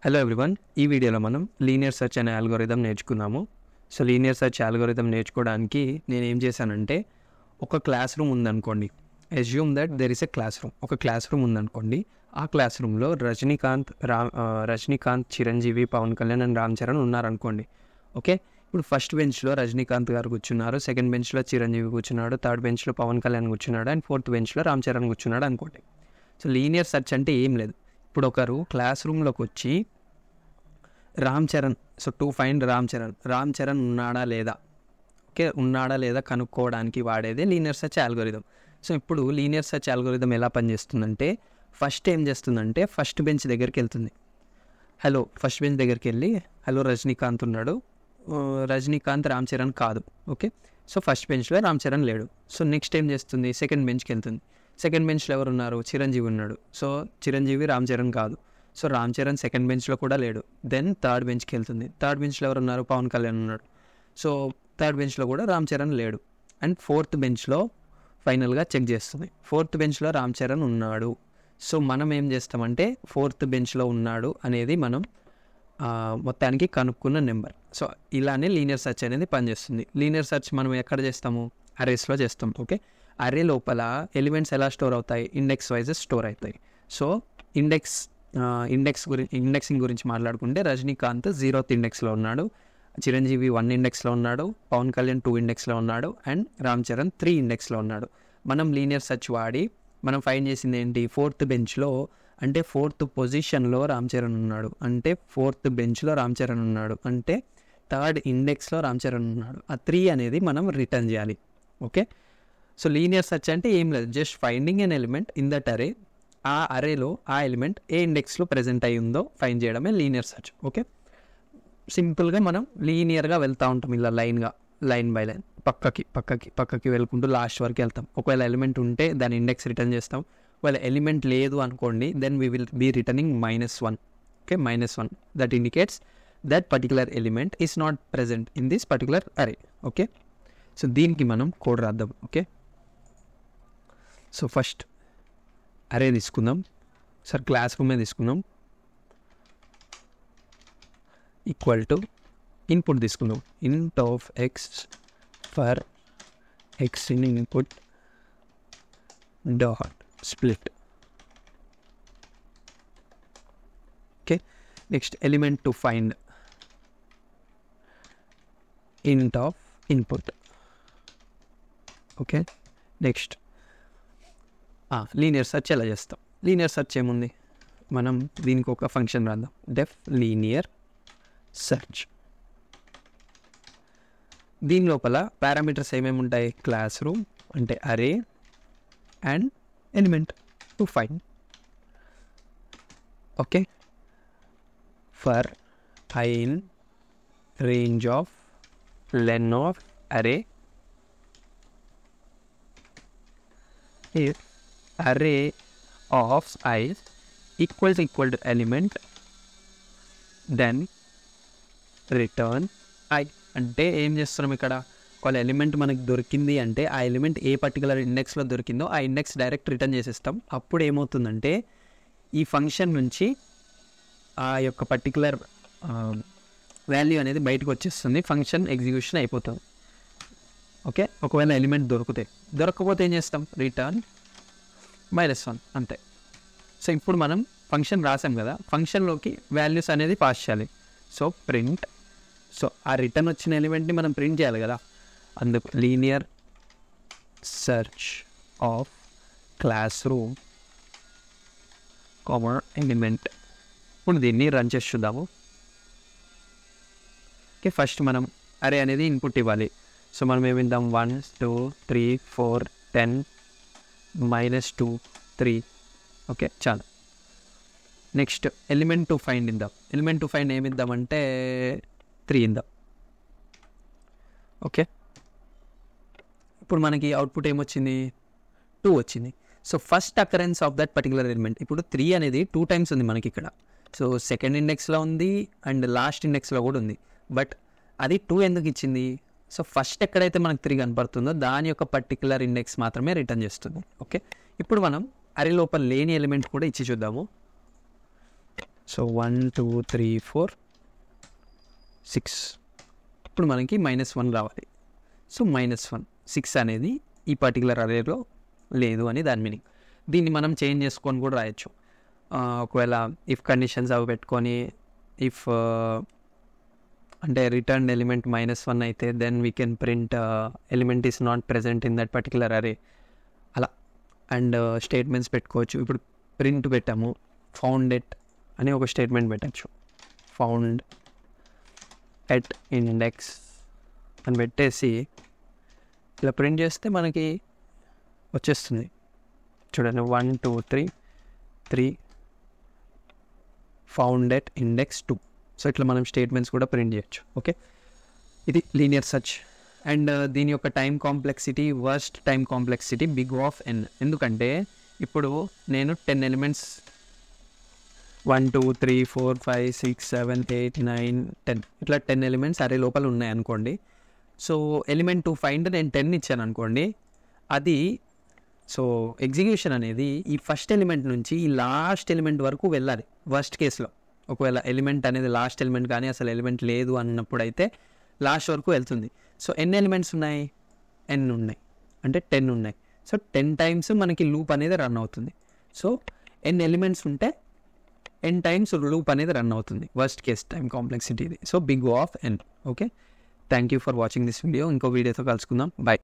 Hello everyone, ఈ వీడియోలో మనం లీనియర్ సెర్చ్ అనే అల్గోరిథం నేర్చుకున్నాము. సో లీనియర్ సెర్చ్ అల్గోరిథం నేర్చుకోవడానికి నేను ఏం చేశానంటే, ఒక క్లాస్ రూమ్ ఉందనుకోండి. Assume that there is a class room. ఒక క్లాస్ రూమ్ ఉందనుకోండి. ఆ క్లాస్ రూమ్లో రజనీకాంత్, చిరంజీవి, పవన్ కళ్యాణ్ అండ్ రామ్ చరణ్ ఉన్నారనుకోండి. ఓకే, ఇప్పుడు ఫస్ట్ బెంచ్లో రజనీకాంత్ గారు కూర్చున్నారు, సెకండ్ బెంచ్లో చిరంజీవి కూర్చున్నాడు, థర్డ్ బెంచ్లో పవన్ కళ్యాణ్ కూర్చున్నాడు అండ్ ఫోర్త్ బెంచ్లో రామ్ చరణ్ కూర్చున్నాడు అనుకోండి. సో లీనియర్ సెర్చ్ అంటే ఏం లేదు. ఇప్పుడు ఒకరు క్లాస్ రూమ్లోకి వచ్చి Ram Charan, so to find Ram Charan ఉన్నాడా లేదా, ఓకే ఉన్నాడా లేదా కనుక్కోవడానికి వాడేదే లీనియర్ సెర్చ్ అల్గోరిథం. సో ఇప్పుడు లీనియర్ సెర్చ్ అల్గోరిథం ఎలా పనిచేస్తుందంటే, ఫస్ట్ ఏం చేస్తుందంటే ఫస్ట్ బెంచ్ దగ్గరికి వెళ్తుంది. ఫస్ట్ బెంచ్ దగ్గరికి వెళ్ళి రజనీకాంత్ ఉన్నాడు, రజనీకాంత్ రామ్ చరణ్ కాదు. ఓకే, సో ఫస్ట్ బెంచ్లో రామ్ చరణ్ లేడు. సో నెక్స్ట్ ఏం చేస్తుంది, సెకండ్ బెంచ్కి వెళ్తుంది. సెకండ్ బెంచ్లో ఎవరు ఉన్నారు, చిరంజీవి ఉన్నాడు. సో చిరంజీవి రామ్ చరణ్ కాదు. సో రామ్ చరణ్ సెకండ్ బెంచ్లో కూడా లేడు. దెన్ థర్డ్ బెంచ్కి వెళ్తుంది. థర్డ్ బెంచ్లో ఎవరు ఉన్నారు, పవన్ కళ్యాణ్ ఉన్నాడు. సో థర్డ్ బెంచ్లో కూడా రామ్ చరణ్ లేడు. అండ్ ఫోర్త్ బెంచ్లో ఫైనల్గా చెక్ చేస్తుంది. ఫోర్త్ బెంచ్లో రామ్ చరణ్ ఉన్నాడు. సో మనం ఏం చేస్తామంటే, ఫోర్త్ బెంచ్లో ఉన్నాడు అనేది మనం మొత్తానికి కనుక్కున్న నెంబర్. సో ఇలానే లీనియర్ సెర్చ్ అనేది పనిచేస్తుంది. లీనియర్ సెర్చ్ మనం ఎక్కడ చేస్తాము, అరేస్లో చేస్తాం. ఓకే, అరే లోపల ఎలిమెంట్స్ ఎలా స్టోర్ అవుతాయి, ఇండెక్స్ వైజెస్ స్టోర్ అవుతాయి. సో ఇండెక్సింగ్ గురించి మాట్లాడుకుంటే, రజనీకాంత్ 0th ఇండెక్స్లో ఉన్నాడు, చిరంజీవి 1 ఇండెక్స్లో ఉన్నాడు, పవన్ కళ్యాణ్ 2 ఇండెక్స్లో ఉన్నాడు అండ్ రామ్ చరణ్ 3 ఇండెక్స్లో ఉన్నాడు. మనం లీనియర్ సెర్చ్ వాడి మనం ఫైండ్ చేసింది ఏంటి, ఫోర్త్ బెంచ్లో, అంటే ఫోర్త్ పొజిషన్లో రామ్ చరణ్ ఉన్నాడు, అంటే ఫోర్త్ బెంచ్లో రామ్ చరణ్ ఉన్నాడు, అంటే థర్డ్ ఇండెక్స్లో రామ్ చరణ్ ఉన్నాడు. ఆ 3 అనేది మనం రిటర్న్ చేయాలి. ఓకే, సో లీనియర్ సెర్చ్ అంటే ఏం లేదు, just finding an element in that అరే. ఆ అరేలో ఆ ఎలిమెంట్ ఏ ఇండెక్స్లో ప్రజెంట్ అయి ఉందో ఫైండ్ చేయడమే లీనియర్ సెర్చ్. ఓకే, సింపుల్గా మనం లీనియర్గా వెళ్తూ ఉంటాం, ఇలా లైన్ బై లైన్ పక్కకి వెళ్ళుకుంటూ లాస్ట్ వరకు వెళ్తాం. ఒకవేళ ఎలిమెంట్ ఉంటే దాని ఇండెక్స్ రిటర్న్ చేస్తాం. ఒకవేళ ఎలిమెంట్ లేదు అనుకోండి, then we will be returning -1. Okay, -1 that indicates that particular element is not present in this particular array. Okay, so దీనికి మనం కోడ్ రాద్దాం. ఓకే, సో ఫస్ట్ అరే తీసుకుందాం, సార్ క్లాస్ రూమే తీసుకుందాం. ఈక్వల్ టు ఇన్పుట్ తీసుకుందాం, int of x for x in input dot split. Okay, next element to find, int of input. Okay, next linear search ఎలా చేస్తాం. లీనియర్ సెర్చ్ ఏముంది, మనం దీనికి ఒక ఫంక్షన్ రాద్దాం, డెఫ్ లీనియర్ సెర్చ్. దీని లోపల పారామీటర్స్ ఏమేమి ఉంటాయి, క్లాస్ రూమ్ అంటే array and element to find. Okay, for i in range of len of array if array of I equal to element, then return I. అంటే ఏం చేస్తున్నాం ఇక్కడ, ఒక ఎలిమెంట్ మనకు దొరికింది అంటే ఆ ఎలిమెంట్ ఏ పర్టికులర్ ఇండెక్స్లో దొరికిందో ఆ ఇండెక్స్ డైరెక్ట్ రిటర్న్ చేసేస్తాం. అప్పుడు ఏమవుతుందంటే, ఈ ఫంక్షన్ నుంచి ఆ యొక్క పర్టికులర్ వాల్యూ అనేది బయటకు వచ్చేస్తుంది, ఫంక్షన్ ఎగ్జిక్యూషన్ అయిపోతుంది. ఓకే, ఒకవేళ ఎలిమెంట్ దొరకకపోతే ఏం చేస్తాం, రిటర్న్ -1 అంతే. సో ఇప్పుడు మనం ఫంక్షన్ రాసాం కదా, ఫంక్షన్లోకి వాల్యూస్ అనేది పాస్ చేయాలి. సో ప్రింట్, సో ఆ రిటర్న్ వచ్చిన ఎలిమెంట్ని మనం ప్రింట్ చేయాలి కదా, అందుకు linear search of class room common element. ఇప్పుడు దీన్ని రన్ చేసి చూద్దాము. ఓకే, ఫస్ట్ మనం అరే అనేది ఇన్పుట్ ఇవ్వాలి. సో మనం ఏమిద్దాం, 1 2 3 4 10 -2 3. ఓకే, చాలు. నెక్స్ట్ ఎలిమెంట్ టు ఫైండ్ ఇద్దాం. ఎలిమెంట్ టు ఫైండ్ ఏమిద్దామంటే 3 ఇద్దాం. ఓకే, ఇప్పుడు మనకి అవుట్పుట్ ఏమొచ్చింది, 2 వచ్చింది. So first occurrence of that particular element, ఇప్పుడు 3 అనేది 2 టైమ్స్ ఉంది మనకి ఇక్కడ. సో సెకండ్ ఇండెక్స్లో ఉంది అండ్ లాస్ట్ ఇండెక్స్లో కూడా ఉంది, బట్ అది 2 ఎందుకు ఇచ్చింది, సో ఫస్ట్ ఎక్కడైతే మనకు 3 కనపడుతుందో దాని యొక్క పర్టికులర్ ఇండెక్స్ మాత్రమే రిటర్న్ చేస్తుంది. ఓకే, ఇప్పుడు మనం అరే లోపల లేని ఎలిమెంట్ కూడా ఇచ్చి చూద్దాము. సో 1 2 3 4 6. ఇప్పుడు మనకి -1 రావాలి. సో -1 6 అనేది ఈ పర్టికులర్ అరేలో లేదు అని దాని మీనింగ్. దీన్ని మనం చేంజ్ చేసుకొని కూడా రాయొచ్చు. ఒకవేళ ఇఫ్ కండిషన్స్ అవి పెట్టుకొని ఇఫ్ అంటే రిటర్న్ ఎలిమెంట్ -1 అయితే then we can print element is not present in that particular array అలా. అండ్ స్టేట్మెంట్స్ పెట్టుకోవచ్చు. ఇప్పుడు ప్రింట్ పెట్టాము, ఫౌండ్ ఎట్ అని ఒక స్టేట్మెంట్ పెట్టచ్చు. ఫౌండ్ ఎట్ ఇండెక్స్ అని పెట్టేసి ఇలా ప్రింట్ చేస్తే మనకి వచ్చేస్తుంది. చూడండి 1 2 3 ఫౌండ్ ఎట్ ఇండెక్స్ 2. సో ఇట్లా మనం స్టేట్మెంట్స్ కూడా ప్రింట్ చేయొచ్చు. ఓకే, ఇది లీనియర్ సర్చ్. అండ్ దీని యొక్క time complexity, worst time complexity big of n. ఎందుకంటే ఇప్పుడు నేను 10 ఎలిమెంట్స్ 1 2 3 4 5 6 7 8 9 10 ఇట్లా 10 ఎలిమెంట్స్ అరే లోపల ఉన్నాయి అనుకోండి. సో ఎలిమెంట్ టు ఫైండ్ నేను 10 ఇచ్చాను అనుకోండి. అది సో ఎగ్జిక్యూషన్ అనేది ఈ ఫస్ట్ ఎలిమెంట్ నుంచి ఈ లాస్ట్ ఎలిమెంట్ వరకు వెళ్ళాలి. వర్స్ట్ కేసులో ఒకవేళ ఎలిమెంట్ అనేది లాస్ట్ ఎలిమెంట్ కానీ అసలు ఎలిమెంట్ లేదు అన్నప్పుడు అయితే లాస్ట్ వరకు వెళ్తుంది. సో ఎన్ని ఎలిమెంట్స్ ఉన్నాయి? n ఉన్నాయి, అంటే 10 ఉన్నాయి. సో 10 టైమ్స్ మనకి లూప్ అనేది రన్ అవుతుంది. సో n ఎలిమెంట్స్ ఉంటే n టైమ్స్ లూప్ అనేది రన్ అవుతుంది. వర్స్ట్ కేస్ టైం కాంప్లెక్సిటీ ఇది. So big of n. Okay, thank you for watching this video. ఇంకో వీడియోతో కలుసుకుందాం. బాయ్.